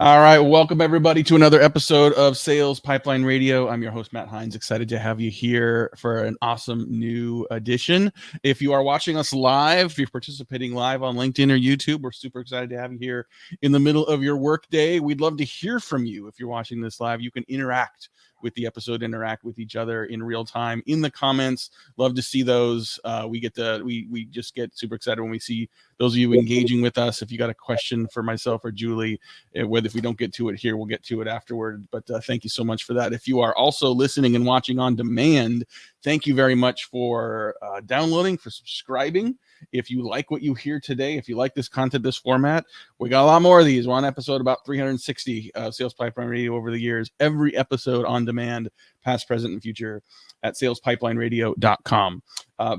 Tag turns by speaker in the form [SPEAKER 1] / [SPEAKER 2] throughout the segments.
[SPEAKER 1] All right. Welcome, everybody, to another episode of Sales Pipeline Radio. I'm your host, Matt Heinz. Excited to have you here for an awesome new edition. If you are watching us live, if you're participating live on LinkedIn or YouTube, we're super excited to have you here in the middle of your workday. We'd love to hear from you. If you're watching this live, you can interact with the episode, interact with each other in real time in the comments. Love to see those. We just get super excited when we see those of you engaging with us. If you got a question for myself or Julie, whether if we don't get to it here, we'll get to it afterward. But thank you so much for that. If you are also listening and watching on demand, thank you very much for downloading, for subscribing. If you like what you hear today, if you like this content, this format, we got a lot more of these. We're on episode about 360 Sales Pipeline Radio over the years. Every episode on demand, past, present, and future at salespipelineradio.com.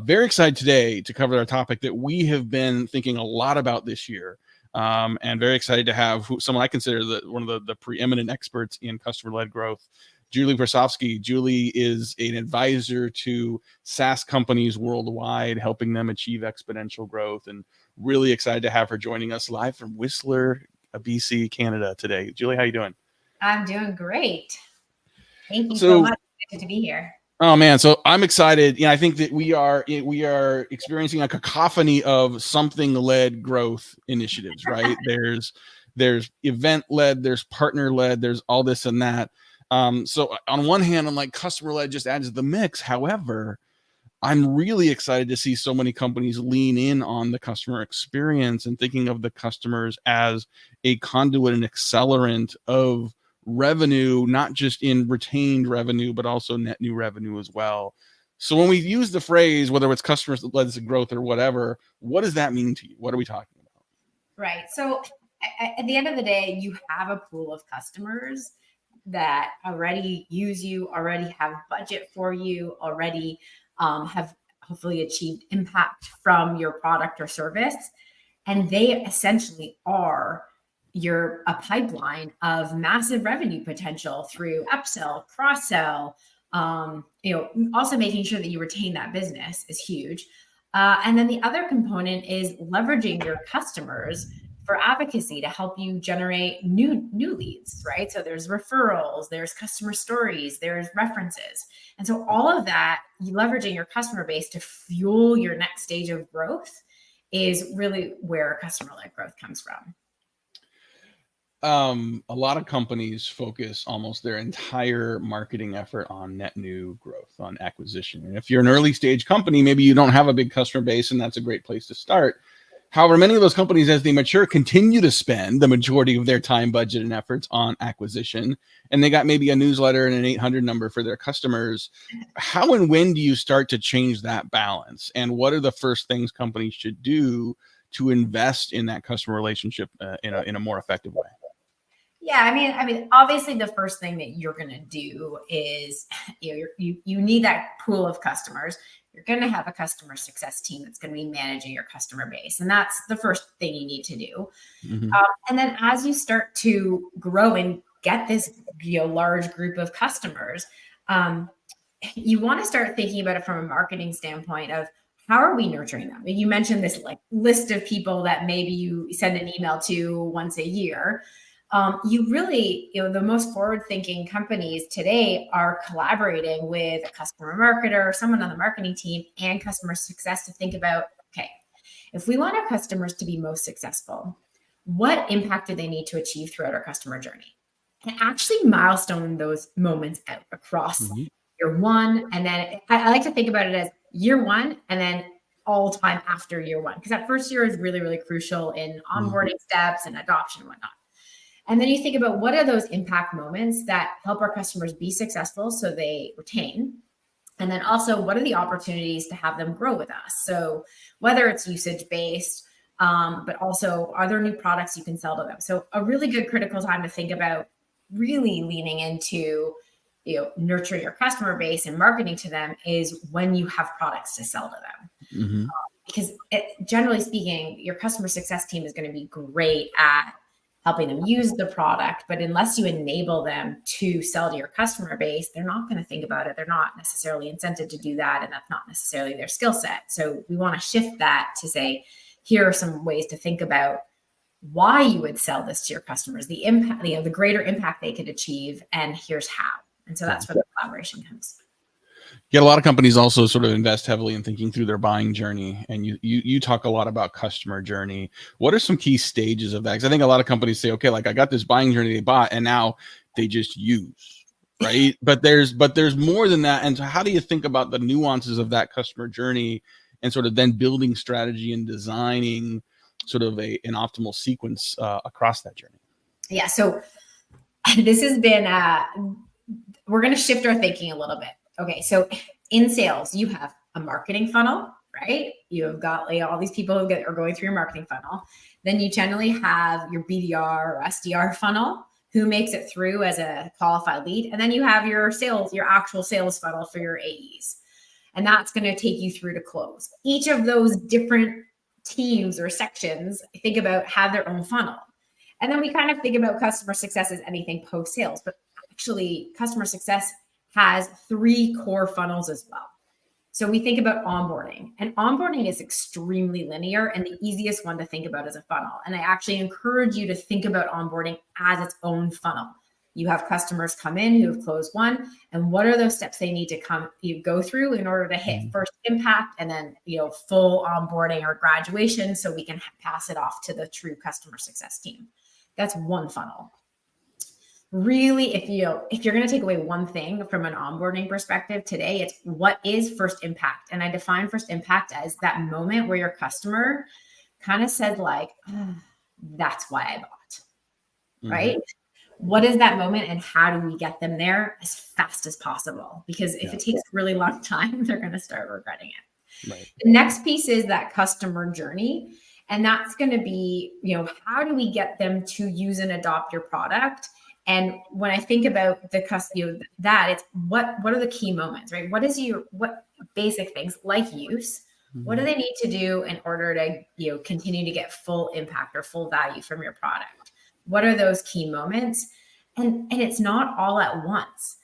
[SPEAKER 1] Very excited today to cover a topic that we have been thinking a lot about this year. And very excited to have someone I consider one of the preeminent experts in customer-led growth, Julie Persofsky. Julie is an advisor to SaaS companies worldwide, helping them achieve exponential growth, and really excited to have her joining us live from Whistler, BC, Canada today. Julie, how you doing?
[SPEAKER 2] I'm doing great. Thank you so much. Good to be here.
[SPEAKER 1] Oh man, so I'm excited. I think that we are experiencing a cacophony of something-led growth initiatives, right? there's event-led, there's partner-led, there's all this and that. So on one hand, I'm like, customer-led just adds to the mix. However, I'm really excited to see so many companies lean in on the customer experience and thinking of the customers as a conduit and accelerant of revenue, not just in retained revenue, but also net new revenue as well. So when we use the phrase, whether it's customer-led growth or whatever, what does that mean to you? What are we talking about?
[SPEAKER 2] Right. So at the end of the day, you have a pool of customers that already use you, already have budget for you, already have hopefully achieved impact from your product or service. And they essentially are a pipeline of massive revenue potential through upsell, cross-sell, also making sure that you retain that business is huge. And then the other component is leveraging your customers for advocacy to help you generate new leads, right? So there's referrals, there's customer stories, there's references. And so all of that, leveraging your customer base to fuel your next stage of growth is really where customer-led growth comes from.
[SPEAKER 1] A lot of companies focus almost their entire marketing effort on net new growth, on acquisition. And if you're an early stage company, maybe you don't have a big customer base, and that's a great place to start. However, many of those companies, as they mature, continue to spend the majority of their time, budget, and efforts on acquisition. And they got maybe a newsletter and an 800 number for their customers. How and when do you start to change that balance? And what are the first things companies should do to invest in that customer relationship in a more effective way?
[SPEAKER 2] Yeah, I mean, obviously, the first thing that you're going to do is you need that pool of customers. You're going to have a customer success team that's going to be managing your customer base, and that's the first thing you need to do. Mm-hmm. And then, as you start to grow and get this large group of customers, you want to start thinking about it from a marketing standpoint of how are we nurturing them? You mentioned this list of people that maybe you send an email to once a year. You really, the most forward-thinking companies today are collaborating with a customer marketer, someone on the marketing team, and customer success to think about, okay, if we want our customers to be most successful, what impact do they need to achieve throughout our customer journey? And actually milestone those moments out across year one. And then I like to think about it as year one and then all time after year one, because that first year is really, really crucial in onboarding steps and adoption and whatnot. And then you think about what are those impact moments that help our customers be successful so they retain. And then also, what are the opportunities to have them grow with us? So whether it's usage-based, but also are there new products you can sell to them? So a really good critical time to think about really leaning into nurturing your customer base and marketing to them is when you have products to sell to them. Because generally speaking, your customer success team is going to be great at helping them use the product, but unless you enable them to sell to your customer base, they're not going to think about it. They're not necessarily incented to do that, and that's not necessarily their skill set. So we want to shift that to say, here are some ways to think about why you would sell this to your customers, the impact, the greater impact they could achieve, and here's how. And so that's where the collaboration comes.
[SPEAKER 1] Yeah, a lot of companies also sort of invest heavily in thinking through their buying journey, and you talk a lot about customer journey. What are some key stages of that? Because I think a lot of companies say, okay, like I got this buying journey they bought, and now they just use, right? but there's more than that. And so how do you think about the nuances of that customer journey, and sort of then building strategy and designing sort of an optimal sequence across that journey?
[SPEAKER 2] Yeah. So this has been we're going to shift our thinking a little bit. Okay, so in sales, you have a marketing funnel, right? You have got like all these people who are going through your marketing funnel. Then you generally have your BDR or SDR funnel, who makes it through as a qualified lead. And then you have your sales, your actual sales funnel for your AEs. And that's going to take you through to close. Each of those different teams or sections, think about, have their own funnel. And then we kind of think about customer success as anything post-sales, but actually customer success has 3 core funnels as well. So we think about onboarding, and onboarding is extremely linear and the easiest one to think about as a funnel. And I actually encourage you to think about onboarding as its own funnel. You have customers come in who have closed one, and what are those steps they need to go through in order to hit first impact, and then full onboarding or graduation, so we can pass it off to the true customer success team. That's one funnel. Really, if you're going to take away one thing from an onboarding perspective today, it's what is first impact. And I define first impact as that moment where your customer kind of said like, oh, that's why I bought, right? What is that moment, and how do we get them there as fast as possible? Because if it takes a really long time, they're going to start regretting it. Right. The next piece is that customer journey. And that's going to be, how do we get them to use and adopt your product? And when I think about the customer, that it's what are the key moments, right? What basic things like use? What do they need to do in order to, continue to get full impact or full value from your product? What are those key moments? And it's not all at once.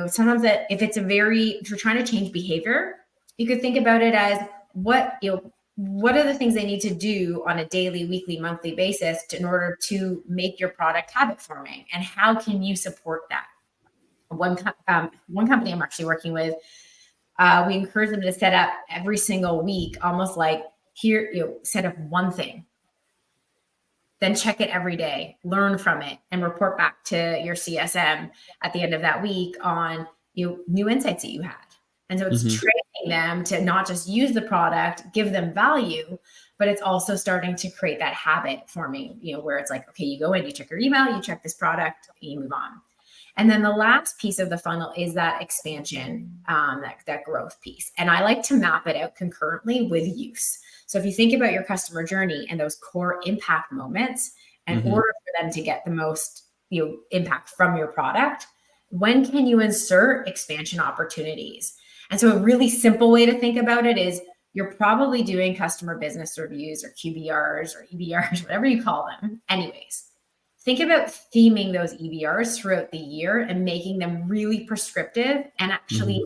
[SPEAKER 2] Sometimes if you're trying to change behavior, you could think about it as what are the things they need to do on a daily, weekly, monthly basis in order to make your product habit forming? And how can you support that? One company I'm actually working with, we encourage them to set up every single week, almost like set up one thing, then check it every day, learn from it, and report back to your CSM at the end of that week on new insights that you had. And so it's training them to not just use the product, give them value, but it's also starting to create that habit forming, where it's like, okay, you go in, you check your email, you check this product, you move on. And then the last piece of the funnel is that expansion, that growth piece. And I like to map it out concurrently with use. So if you think about your customer journey and those core impact moments, in order for them to get the most impact from your product, when can you insert expansion opportunities? And so a really simple way to think about it is you're probably doing customer business reviews or QBRs or EBRs, whatever you call them. Anyways, think about theming those EBRs throughout the year and making them really prescriptive and actually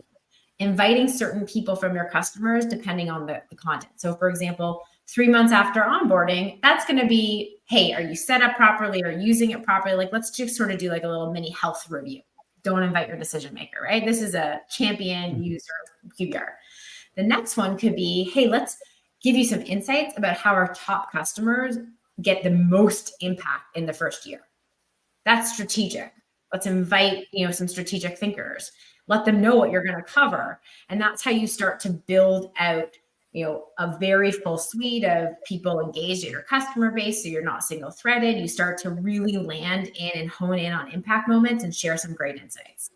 [SPEAKER 2] inviting certain people from your customers depending on the content. So for example, 3 months after onboarding, that's going to be, hey, are you set up properly? Are you using it properly? Like, let's just sort of do like a little mini health review. Don't invite your decision maker, right? This is a champion user QBR. The next one could be, hey, let's give you some insights about how our top customers get the most impact in the first year. That's strategic. Let's invite, some strategic thinkers. Let them know what you're going to cover. And that's how you start to build out, a very full suite of people engaged in your customer base. So you're not single threaded. You start to really land in and hone in on impact moments and share some great insights.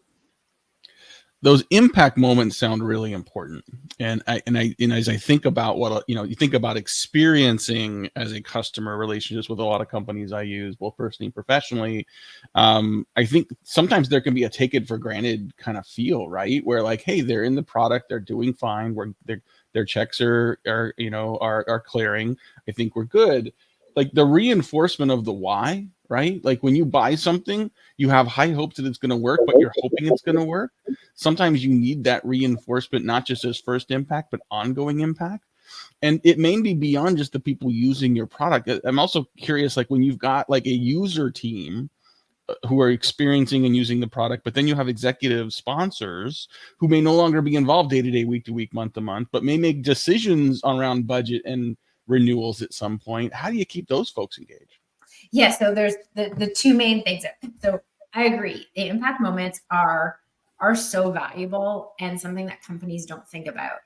[SPEAKER 1] Those impact moments sound really important. And as I think about what, you think about experiencing as a customer relationships with a lot of companies I use, both personally and professionally, I think sometimes there can be a take it for granted kind of feel, right? Where like, hey, they're in the product, they're doing fine, their checks are clearing. I think we're good. Like the reinforcement of the why, right? Like when you buy something, you have high hopes that it's going to work, but you're hoping it's going to work. Sometimes you need that reinforcement, not just as first impact, but ongoing impact. And it may be beyond just the people using your product. I'm also curious, like when you've got like a user team who are experiencing and using the product, but then you have executive sponsors who may no longer be involved day to day, week to week, month to month, but may make decisions around budget and renewals at some point. How do you keep those folks engaged?
[SPEAKER 2] Yeah, so there's the two main things. So I agree. The impact moments are so valuable and something that companies don't think about.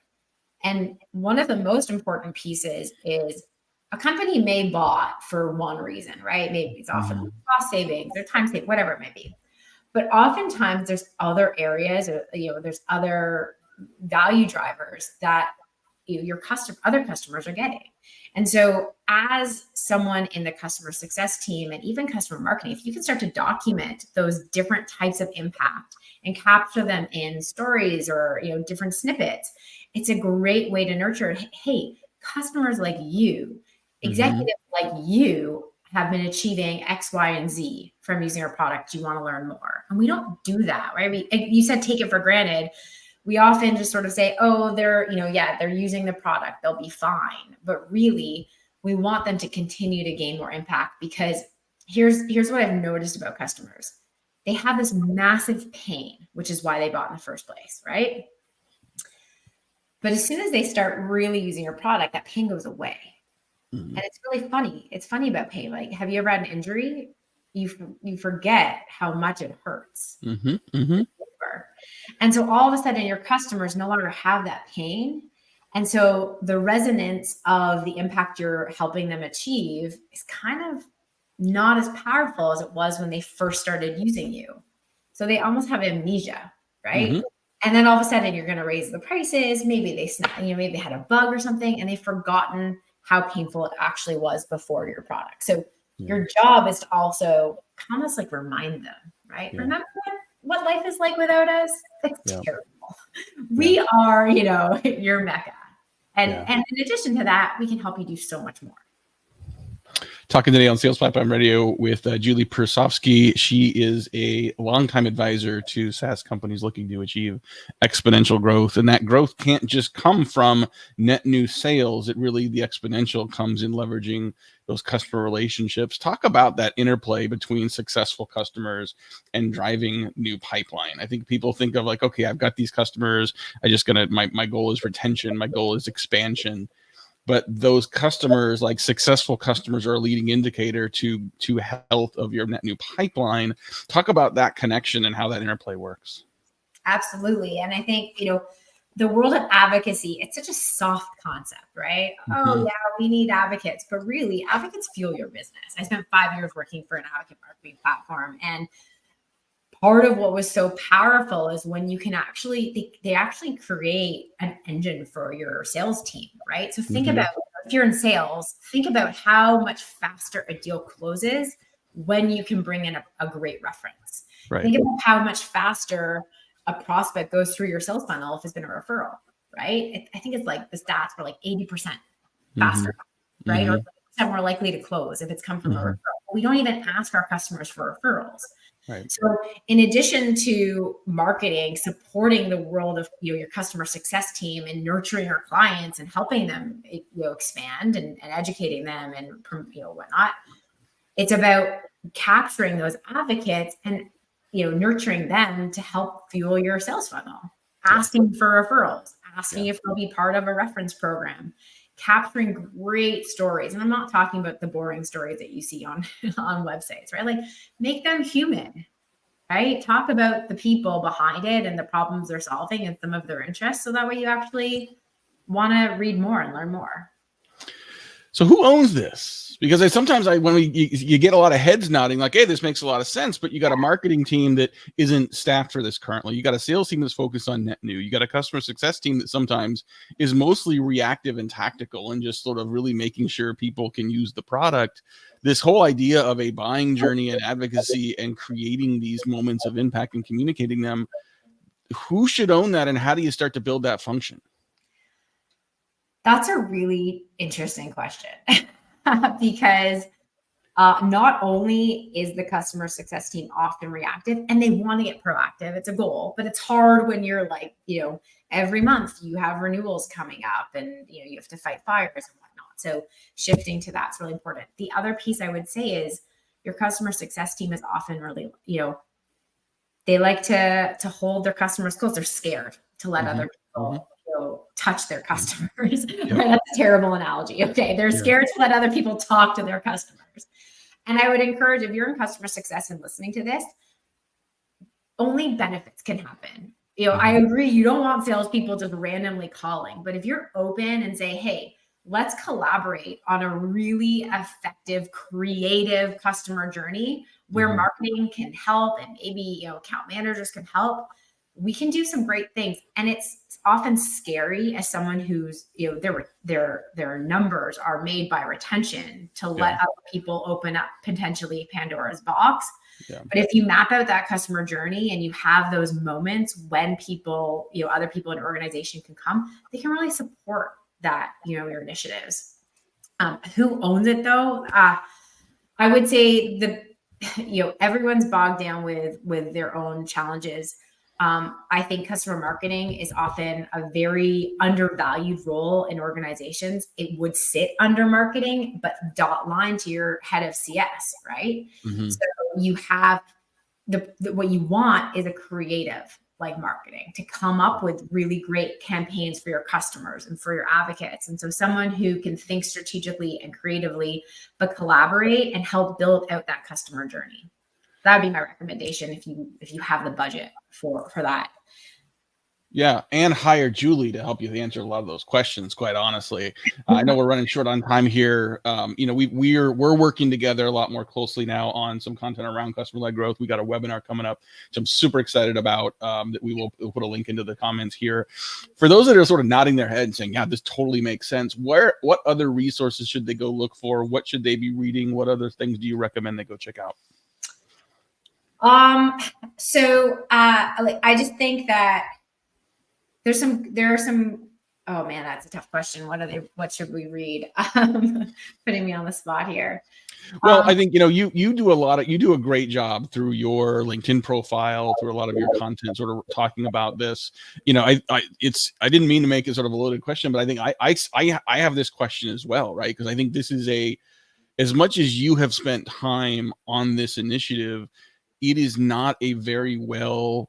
[SPEAKER 2] And one of the most important pieces is a company may bought for one reason, right? Maybe it's often cost savings or time saving, whatever it may be. But oftentimes there's other areas, or there's other value drivers that other customers are getting. And so as someone in the customer success team and even customer marketing, if you can start to document those different types of impact and capture them in stories or different snippets, it's a great way to nurture. Hey, customers like you, executives like you have been achieving X, Y, and Z from using our product. Do you want to learn more? And we don't do that, right? I mean, you said take it for granted. We often just sort of say, oh, they're using the product, they'll be fine. But really, we want them to continue to gain more impact, because here's what I've noticed about customers. They have this massive pain, which is why they bought in the first place, right? But as soon as they start really using your product, that pain goes away. And it's really funny. It's funny about pain. Like, have you ever had an injury? You forget how much it hurts. And so all of a sudden your customers no longer have that pain. And so the resonance of the impact you're helping them achieve is kind of not as powerful as it was when they first started using you. So they almost have amnesia, right? And then all of a sudden you're going to raise the prices. Maybe maybe they had a bug or something and they've forgotten how painful it actually was before your product. So your job is to also almost like remind them, right? Remember what life is like without us? It's terrible. We are, your Mecca. And in addition to that, we can help you do so much more.
[SPEAKER 1] Talking today on Sales Pipeline Radio with Julie Persofsky. She is a longtime advisor to SaaS companies looking to achieve exponential growth. And that growth can't just come from net new sales. The exponential comes in leveraging those customer relationships. Talk about that interplay between successful customers and driving new pipeline. I think people think of like, okay, I've got these customers. My goal is retention. My goal is expansion. But those customers, like successful customers, are a leading indicator to health of your net new pipeline. Talk about that connection and how that interplay works.
[SPEAKER 2] Absolutely. And I think, the world of advocacy, it's such a soft concept, right? Oh yeah, we need advocates, but really advocates fuel your business. I spent 5 years working for an advocate marketing platform, and part of what was so powerful is when you can they actually create an engine for your sales team, right? So think about, if you're in sales, think about how much faster a deal closes when you can bring in a great reference. Right. Think about how much faster a prospect goes through your sales funnel if it's been a referral, right? I think it's like the stats were like 80% faster, right? Or 80% more likely to close if it's come from a referral. We don't even ask our customers for referrals. Right. So in addition to marketing, supporting the world of your customer success team and nurturing our clients and helping them expand and educating them and whatnot, it's about capturing those advocates and nurturing them to help fuel your sales funnel, asking for referrals, asking if they'll be part of a reference program, capturing great stories. And I'm not talking about the boring stories that you see on websites, right? Like, make them human, right? Talk about the people behind it and the problems they're solving and some of their interests. So that way you actually want to read more and learn more.
[SPEAKER 1] So who owns this? Because sometimes you get a lot of heads nodding like, hey, this makes a lot of sense, but you got a marketing team that isn't staffed for this currently. You got a sales team that's focused on net new. You got a customer success team that sometimes is mostly reactive and tactical and just sort of really making sure people can use the product. This whole idea of a buying journey and advocacy and creating these moments of impact and communicating them, who should own that, and how do you start to build that function?
[SPEAKER 2] That's a really interesting question because Not only is the customer success team often reactive and they want to get proactive, it's a goal, but it's hard when you're like, every month you have renewals coming up and, you have to fight fires and whatnot. So shifting to that's really important. The other piece I would say is your customer success team is often really, they like to hold their customers close. They're scared to let other people touch their customers. Right? That's a terrible analogy. Okay. They're scared to let other people talk to their customers. And I would encourage, if you're in customer success and listening to this, only benefits can happen. I agree. You don't want salespeople just randomly calling, but if you're open and say, hey, let's collaborate on a really effective, creative customer journey where marketing can help and maybe, account managers can help, we can do some great things. And it's often scary as someone who's, their numbers are made by retention to let other people open up potentially Pandora's box. Yeah. But if you map out that customer journey and you have those moments when people, other people in your organization can come, they can really support that, your initiatives. Who owns it though? I would say everyone's bogged down with their own challenges. I think customer marketing is often a very undervalued role in organizations. It would sit under marketing, but dot line to your head of CS, right? So you have what you want is a creative like marketing to come up with really great campaigns for your customers and for your advocates. And so someone who can think strategically and creatively, but collaborate and help build out that customer journey. That would be my recommendation if you have the budget for that.
[SPEAKER 1] Yeah, and hire Julie to help you answer a lot of those questions. Quite honestly, I know we're running short on time here. We're working together a lot more closely now on some content around customer-led growth. We got a webinar coming up, which I'm super excited about. That we'll put a link into the comments here. For those that are sort of nodding their head and saying, "Yeah, this totally makes sense." What other resources should they go look for? What should they be reading? What other things do you recommend they go check out?
[SPEAKER 2] I just think that there are some, oh man, that's a tough question. What should we read? Putting me on the spot here.
[SPEAKER 1] Well, I think, you do a great job through your LinkedIn profile, through a lot of your content, sort of talking about this. I didn't mean to make it sort of a loaded question, but I think I have this question as well, right? Because I think this is as much as you have spent time on this initiative, it is not a very well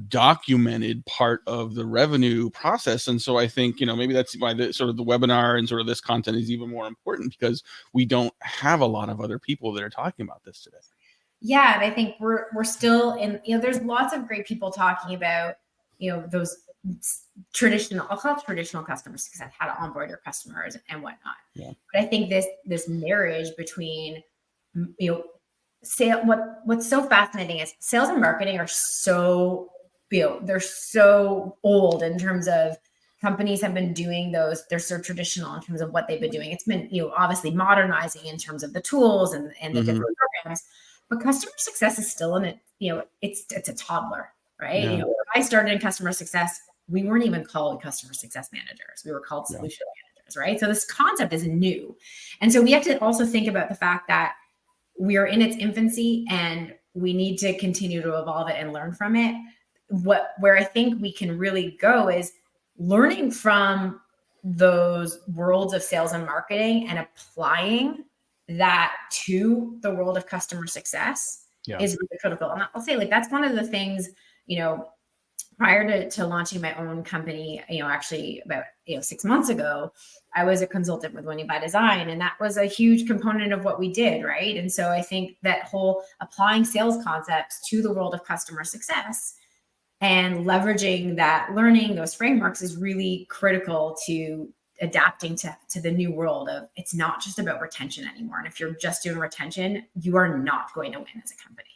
[SPEAKER 1] documented part of the revenue process. And so I think, maybe that's why the webinar and sort of this content is even more important, because we don't have a lot of other people that are talking about this today.
[SPEAKER 2] Yeah. And I think we're still in, there's lots of great people talking about, those traditional, I'll call it traditional customer success, how to onboard your customers and whatnot. Yeah. But I think this marriage between, what's so fascinating is sales and marketing are so, they're so old in terms of companies have been doing those. They're so traditional in terms of what they've been doing. It's been, obviously modernizing in terms of the tools and the different programs, but customer success is still in it. It's a toddler, right? Yeah. When I started in customer success, we weren't even called customer success managers. We were called solution managers, right? So this concept is new. And so we have to also think about the fact that we are in its infancy and we need to continue to evolve it and learn from it. Where I think we can really go is learning from those worlds of sales and marketing and applying that to the world of customer success is really critical. And I'll say that's one of the things, prior to launching my own company, actually about 6 months ago, I was a consultant with Winning by Design, and that was a huge component of what we did, right? And so I think that whole applying sales concepts to the world of customer success and leveraging that learning, those frameworks, is really critical to adapting to the new world of, it's not just about retention anymore. And if you're just doing retention, you are not going to win as a company.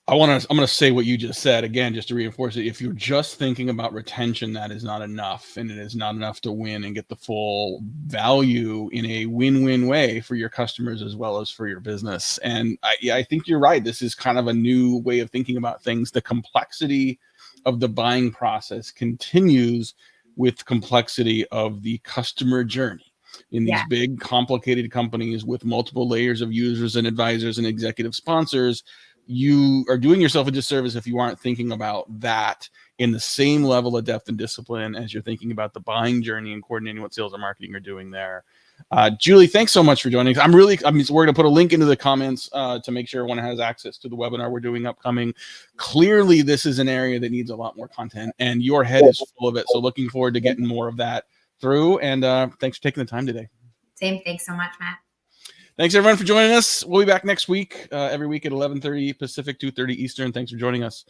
[SPEAKER 1] I'm going to say what you just said again, just to reinforce it. If you're just thinking about retention, that is not enough, and it is not enough to win and get the full value in a win-win way for your customers as well as for your business. And I think you're right. This is kind of a new way of thinking about things. The complexity of the buying process continues with complexity of the customer journey. in these big, complicated companies with multiple layers of users and advisors and executive sponsors, you are doing yourself a disservice if you aren't thinking about that in the same level of depth and discipline as you're thinking about the buying journey and coordinating what sales and marketing are doing there. Julie, thanks so much for joining us. We're going to put a link into the comments to make sure everyone has access to the webinar we're doing upcoming. Clearly, this is an area that needs a lot more content, and your head is full of it. So looking forward to getting more of that through. And thanks for taking the time today.
[SPEAKER 2] Same. Thanks so much, Matt.
[SPEAKER 1] Thanks, everyone, for joining us. We'll be back next week, every week at 11:30 Pacific, 2:30 Eastern. Thanks for joining us.